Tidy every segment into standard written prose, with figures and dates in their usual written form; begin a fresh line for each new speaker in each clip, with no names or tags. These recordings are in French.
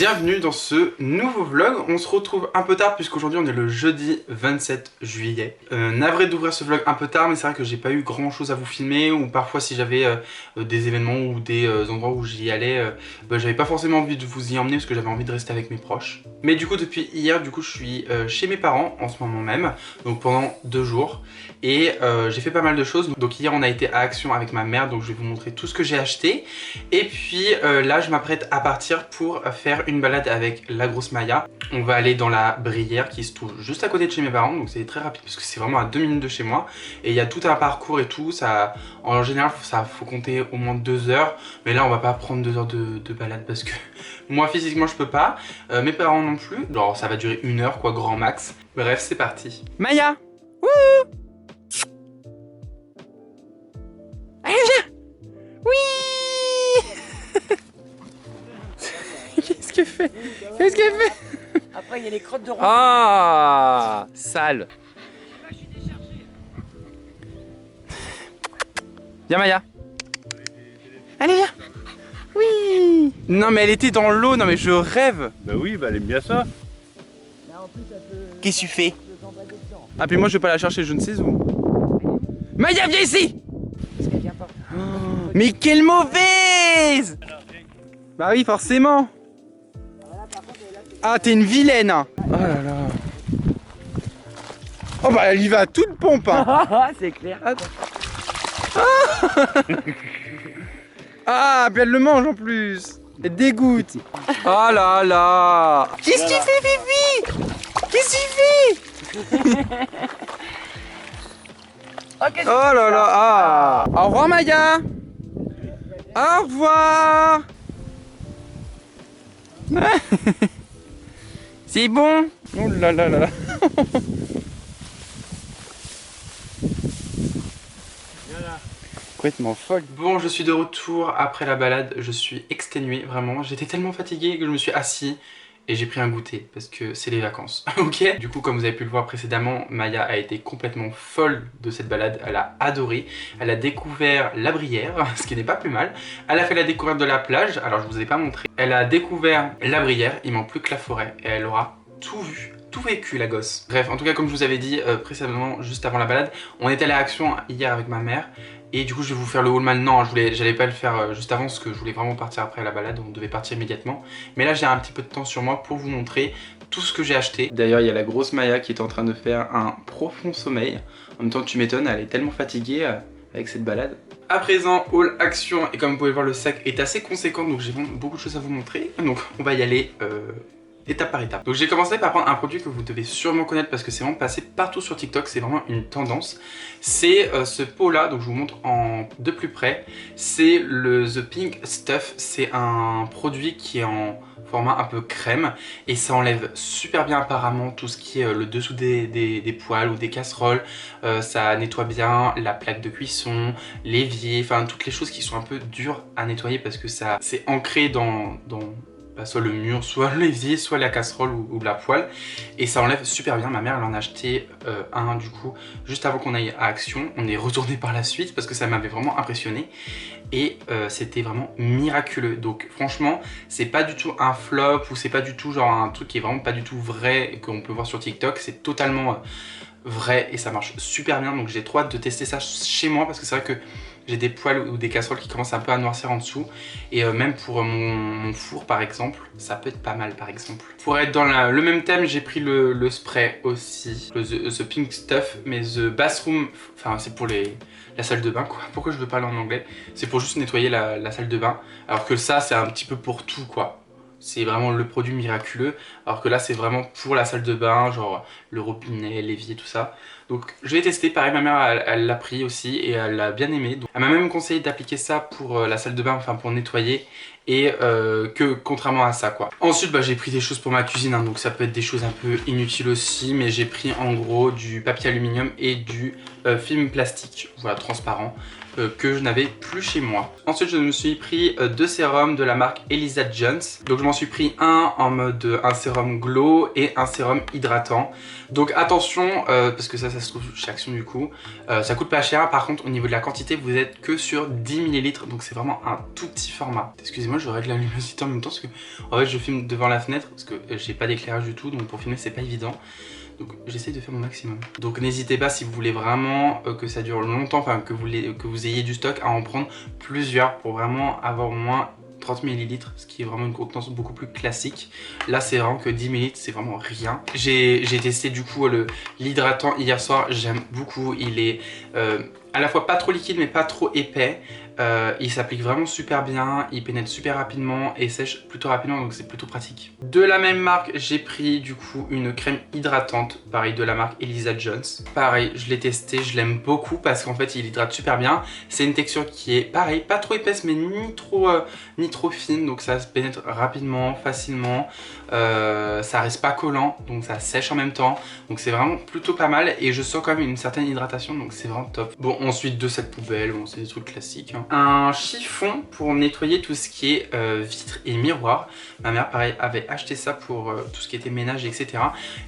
Bienvenue dans ce nouveau vlog. On se retrouve un peu tard puisqu'aujourd'hui on est le jeudi 27 juillet. Navré d'ouvrir ce vlog un peu tard, mais c'est vrai que j'ai pas eu grand chose à vous filmer, ou parfois si j'avais des événements ou des endroits où j'y allais, j'avais pas forcément envie de vous y emmener parce que j'avais envie de rester avec mes proches. Mais du coup depuis hier, je suis chez mes parents en ce moment même, donc pendant 2 jours. Et j'ai fait pas mal de choses. Donc hier on a été à Action avec ma mère, donc je vais vous montrer tout ce que j'ai acheté. Et puis là je m'apprête à partir pour faire une balade avec la grosse Maya. On va aller dans la Brière qui se trouve juste à côté de chez mes parents, donc c'est très rapide parce que c'est vraiment à 2 minutes de chez moi. Et il y a tout un parcours et tout, ça, en général faut compter au moins 2 heures. Mais là on va pas prendre 2 heures de balade parce que moi physiquement je peux pas, mes parents non plus. Alors ça va durer 1 heure quoi, grand max. Bref, c'est parti. Maya, wouhou! Allez viens! Oui! Qu'est-ce qu'elle fait? Qu'est-ce qu'elle fait?
Après, il y a les crottes de rond.
Ah, sale. Viens Maya. Allez viens. Oui. Non mais elle était dans l'eau, non mais je rêve.
Bah oui, bah elle aime bien ça.
Qu'est-ce que tu fais? Ah puis moi je vais pas la chercher je ne sais où. Maya viens ici.
Parce qu'elle vient pas.
Mais quelle mauvaise! Bah oui forcément. Ah t'es une vilaine. Oh là là. Oh bah elle y va à toute pompe hein.
C'est clair.
Ah puis elle le mange en plus. Elle dégoûte. Oh là là. Qu'est-ce que tu fais Fifi? Qu'est-ce que tu fais? Oh là là. Ah. Au revoir Maya. Au revoir. C'est bon. Oh là là là là. Complètement folle. Bon, je suis de retour après la balade. Je suis exténué, vraiment. J'étais tellement fatigué que je me suis assis et j'ai pris un goûter parce que c'est les vacances. Ok. Du coup, comme vous avez pu le voir précédemment, Maya a été complètement folle de cette balade. Elle a adoré. Elle a découvert la Brière, ce qui n'est pas plus mal. Elle a fait la découverte de la plage. Alors, je vous ai pas montré. Elle a découvert la Brière. Il manque plus que la forêt et elle aura tout vu. Tout vécu la gosse. Bref, en tout cas comme je vous avais dit précédemment, juste avant la balade, on était allé à Action hier avec ma mère. Et du coup je vais vous faire le haul maintenant, j'allais pas le faire juste avant parce que je voulais vraiment partir après la balade, on devait partir immédiatement. Mais là j'ai un petit peu de temps sur moi pour vous montrer tout ce que j'ai acheté. D'ailleurs il y a la grosse Maya qui est en train de faire un profond sommeil. En même temps tu m'étonnes, elle est tellement fatiguée avec cette balade. À présent, haul Action, et comme vous pouvez voir le sac est assez conséquent donc j'ai beaucoup de choses à vous montrer. Donc on va y aller étape par étape. Donc j'ai commencé par prendre un produit que vous devez sûrement connaître parce que c'est vraiment passé partout sur TikTok, c'est vraiment une tendance. C'est ce pot là, donc je vous montre de plus près. C'est le The Pink Stuff, c'est un produit qui est en format un peu crème et ça enlève super bien apparemment tout ce qui est le dessous des poêles ou des casseroles. Ça nettoie bien la plaque de cuisson, l'évier, enfin toutes les choses qui sont un peu dures à nettoyer parce que ça c'est ancré dans soit le mur, soit l'évier, soit la casserole ou la poêle. Et ça enlève super bien. Ma mère elle en a acheté un du coup juste avant qu'on aille à Action. On est retourné par la suite parce que ça m'avait vraiment impressionné. Et c'était vraiment miraculeux. Donc franchement c'est pas du tout un flop ou c'est pas du tout genre un truc qui est vraiment pas du tout vrai qu'on peut voir sur TikTok. C'est totalement vrai et ça marche super bien. Donc j'ai trop hâte de tester ça chez moi parce que c'est vrai que j'ai des poêles ou des casseroles qui commencent un peu à noircir en dessous. Et même pour mon four par exemple, ça peut être pas mal par exemple. Pour être dans le même thème, j'ai pris le spray aussi. The Pink Stuff, mais The Bathroom, enfin c'est pour la salle de bain quoi. Pourquoi je veux parler en anglais? C'est pour juste nettoyer la salle de bain. Alors que ça c'est un petit peu pour tout quoi. C'est vraiment le produit miraculeux, alors que là c'est vraiment pour la salle de bain, genre le robinet, l'évier, tout ça. Donc je vais tester, pareil ma mère elle l'a pris aussi et elle l'a bien aimé. Donc, elle m'a même conseillé d'appliquer ça pour la salle de bain, enfin pour nettoyer. Et que contrairement à ça quoi. Ensuite bah, j'ai pris des choses pour ma cuisine hein, donc ça peut être des choses un peu inutiles aussi. Mais j'ai pris en gros du papier aluminium et du film plastique, voilà transparent. que je n'avais plus chez moi. Ensuite je me suis pris 2 sérums de la marque Elisa Jones. Donc je m'en suis pris un en mode un sérum glow et un sérum hydratant. Donc attention parce que ça se trouve chez Action du coup. Ça coûte pas cher, par contre au niveau de la quantité vous êtes que sur 10 ml. Donc c'est vraiment un tout petit format. Excusez-moi, je règle la luminosité en même temps parce que en fait je filme devant la fenêtre parce que j'ai pas d'éclairage du tout, donc pour filmer c'est pas évident. Donc j'essaie de faire mon maximum. Donc n'hésitez pas si vous voulez vraiment que ça dure longtemps, enfin que vous ayez du stock, à en prendre plusieurs pour vraiment avoir au moins 30 ml, ce qui est vraiment une contenance beaucoup plus classique. Là c'est vraiment que 10 ml, c'est vraiment rien. J'ai testé du coup l'hydratant hier soir, j'aime beaucoup. Il est à la fois pas trop liquide mais pas trop épais. Il s'applique vraiment super bien, il pénètre super rapidement et sèche plutôt rapidement, donc c'est plutôt pratique. De la même marque, j'ai pris du coup une crème hydratante, pareil de la marque Elisa Jones. Pareil, je l'ai testé, je l'aime beaucoup parce qu'en fait il hydrate super bien. C'est une texture qui est pareil, pas trop épaisse mais ni trop fine, donc ça se pénètre rapidement, facilement. Ça reste pas collant, donc ça sèche en même temps, donc c'est vraiment plutôt pas mal et je sens quand même une certaine hydratation, donc c'est vraiment top. Bon, ensuite de cette poubelle, bon, c'est des trucs classiques, hein. Un chiffon pour nettoyer tout ce qui est vitres et miroirs. Ma mère pareil avait acheté ça pour tout ce qui était ménage, etc.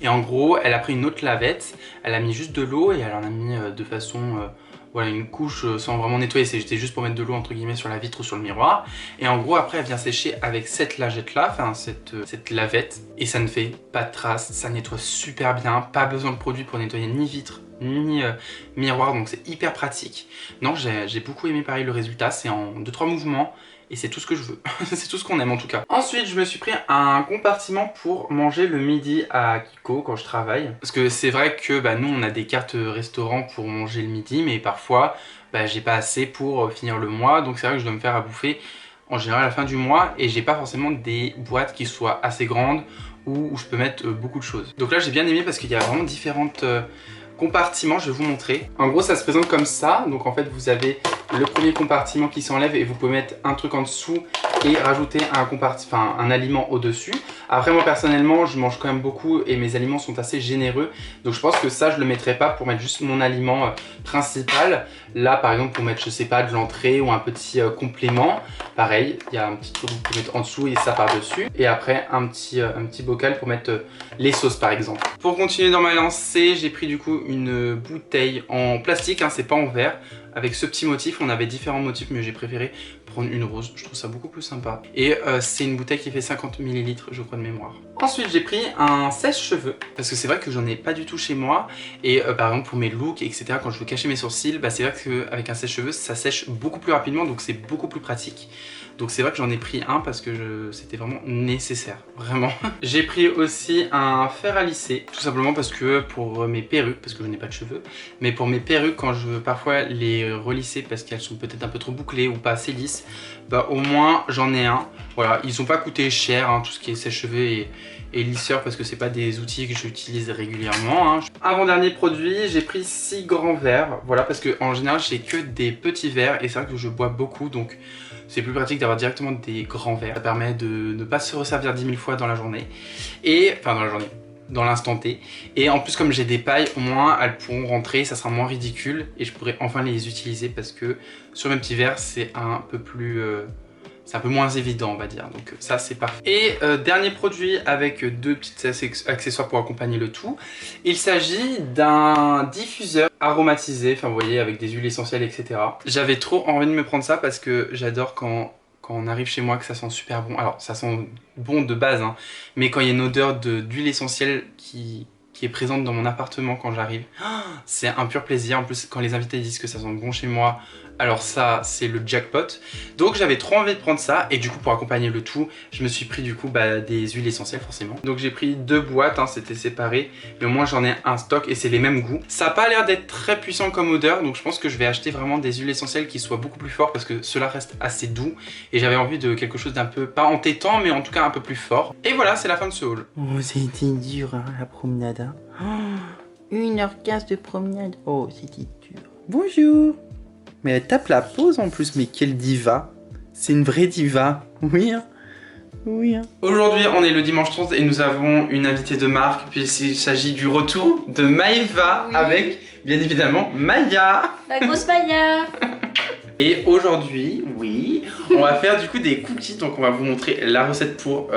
Et en gros elle a pris une autre lavette, elle a mis juste de l'eau et elle en a mis de façon voilà, une couche sans vraiment nettoyer, c'était juste pour mettre de l'eau entre guillemets sur la vitre ou sur le miroir. Et en gros après elle vient sécher avec cette lingette là, enfin cette lavette, et ça ne fait pas de traces, ça nettoie super bien, pas besoin de produit pour nettoyer ni vitre ni miroir, donc c'est hyper pratique. Non, j'ai beaucoup aimé pareil le résultat, c'est en 2-3 mouvements. Et c'est tout ce que je veux, c'est tout ce qu'on aime en tout cas. Ensuite je me suis pris un compartiment pour manger le midi à Kiko quand je travaille. Parce que c'est vrai que nous on a des cartes restaurants pour manger le midi, mais parfois j'ai pas assez pour finir le mois. Donc c'est vrai que je dois me faire à bouffer en général à la fin du mois. Et j'ai pas forcément des boîtes qui soient assez grandes où je peux mettre beaucoup de choses. Donc là j'ai bien aimé parce qu'il y a vraiment différentes compartiments, je vais vous montrer. En gros ça se présente comme ça, donc en fait vous avez le premier compartiment qui s'enlève et vous pouvez mettre un truc en dessous et rajouter un aliment au dessus. Après moi personnellement je mange quand même beaucoup et mes aliments sont assez généreux, donc je pense que ça je le mettrai pas pour mettre juste mon aliment principal. Là par exemple pour mettre je sais pas de l'entrée ou un petit complément, pareil il y a un petit truc que vous pouvez mettre en dessous et ça par dessus, et après un petit bocal pour mettre les sauces par exemple. Pour continuer dans ma lancée, j'ai pris du coup une bouteille en plastique, hein, c'est pas en verre, avec ce petit motif. On avait différents motifs mais j'ai préféré prendre une rose, je trouve ça beaucoup plus sympa. Et c'est une bouteille qui fait 50 ml je crois de mémoire. Ensuite j'ai pris un sèche-cheveux parce que c'est vrai que j'en ai pas du tout chez moi. Et par exemple pour mes looks etc, quand je veux cacher mes sourcils, c'est vrai qu'avec un sèche-cheveux ça sèche beaucoup plus rapidement, donc c'est beaucoup plus pratique. Donc c'est vrai que j'en ai pris un parce que c'était vraiment nécessaire, vraiment. J'ai pris aussi un fer à lisser, tout simplement parce que pour mes perruques, parce que je n'ai pas de cheveux, mais pour mes perruques quand je veux parfois les relisser parce qu'elles sont peut-être un peu trop bouclées ou pas assez lisses, au moins j'en ai un. Voilà, ils n'ont pas coûté cher, hein, tout ce qui est sèche-cheveux et lisseur, parce que c'est pas des outils que j'utilise régulièrement, hein. Avant-dernier produit, j'ai pris 6 grands verres, voilà, parce que en général j'ai que des petits verres et c'est vrai que je bois beaucoup, donc c'est plus pratique d'avoir directement des grands verres. Ça permet de ne pas se resservir 10 000 fois dans la journée. Dans l'instant T. Et en plus comme j'ai des pailles, au moins elles pourront rentrer, ça sera moins ridicule et je pourrai enfin les utiliser parce que sur mes petits verres c'est un peu plus... c'est un peu moins évident on va dire, donc ça c'est parfait. Et dernier produit avec 2 petits accessoires pour accompagner le tout. Il s'agit d'un diffuseur aromatisé, enfin vous voyez avec des huiles essentielles etc. J'avais trop envie de me prendre ça parce que j'adore quand on arrive chez moi que ça sent super bon. Alors ça sent bon de base hein, mais quand il y a une odeur d'huile essentielle qui est présente dans mon appartement quand j'arrive, c'est un pur plaisir. En plus quand les invités disent que ça sent bon chez moi, alors ça c'est le jackpot. Donc j'avais trop envie de prendre ça et du coup pour accompagner le tout je me suis pris du coup des huiles essentielles forcément. Donc j'ai pris 2 boîtes, hein, c'était séparé, mais au moins j'en ai un stock et c'est les mêmes goûts. Ça n'a pas l'air d'être très puissant comme odeur, donc je pense que je vais acheter vraiment des huiles essentielles qui soient beaucoup plus forts parce que cela reste assez doux et j'avais envie de quelque chose d'un peu, pas entêtant mais en tout cas un peu plus fort. Et voilà, c'est la fin de ce haul.
Oh c'était dur hein, la promenade hein. Oh, 1h15 de promenade, oh c'était dur. Bonjour. Mais elle tape la pause en plus, mais quelle diva. C'est une vraie diva. Oui, hein. Oui, hein.
Aujourd'hui, on est le dimanche 30 et nous avons une invitée de marque puisqu'il s'agit du retour de Maeva avec, bien évidemment, Maya.
La grosse Maya.
Et aujourd'hui, oui, on va faire du coup des cookies. Donc on va vous montrer la recette pour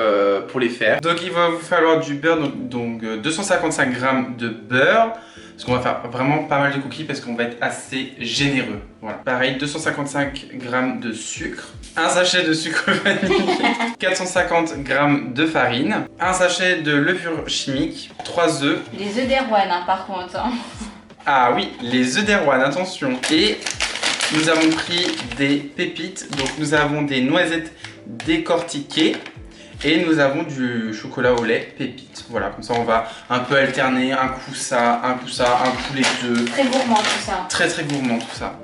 les faire. Donc il va vous falloir du beurre, donc 255 g de beurre. Parce qu'on va faire vraiment pas mal de cookies parce qu'on va être assez généreux. Voilà. Pareil, 255 g de sucre, un sachet de sucre vanille, 450 g de farine, un sachet de levure chimique, 3 œufs.
Les œufs d'Erwan, hein, par contre. Hein.
Ah oui, les œufs d'Erwan, attention. Et nous avons pris des pépites. Donc nous avons des noisettes décortiquées. Et nous avons du chocolat au lait pépite. Voilà, comme ça on va un peu alterner, un coup ça, un coup ça, un coup les deux.
Très gourmand tout ça.
Très très gourmand tout ça.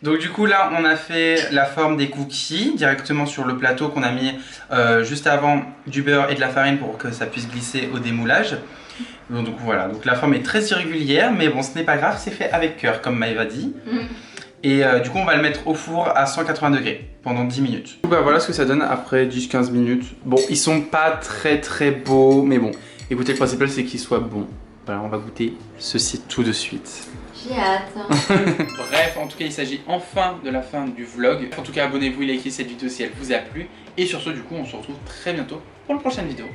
Donc du coup là on a fait la forme des cookies directement sur le plateau qu'on a mis juste avant du beurre et de la farine pour que ça puisse glisser au démoulage. Donc voilà, donc la forme est très irrégulière mais bon ce n'est pas grave, c'est fait avec cœur comme Maëva dit. Et du coup on va le mettre au four à 180 degrés pendant 10 minutes. Bah voilà ce que ça donne après 10-15 minutes. Bon ils sont pas très beaux mais bon écoutez le principal c'est qu'ils soient bons. Voilà on va goûter ceci tout de suite.
J'ai hâte.
Bref, en tout cas, il s'agit enfin de la fin du vlog. En tout cas, abonnez-vous et likez cette vidéo si elle vous a plu. Et sur ce, du coup, on se retrouve très bientôt pour la prochaine vidéo.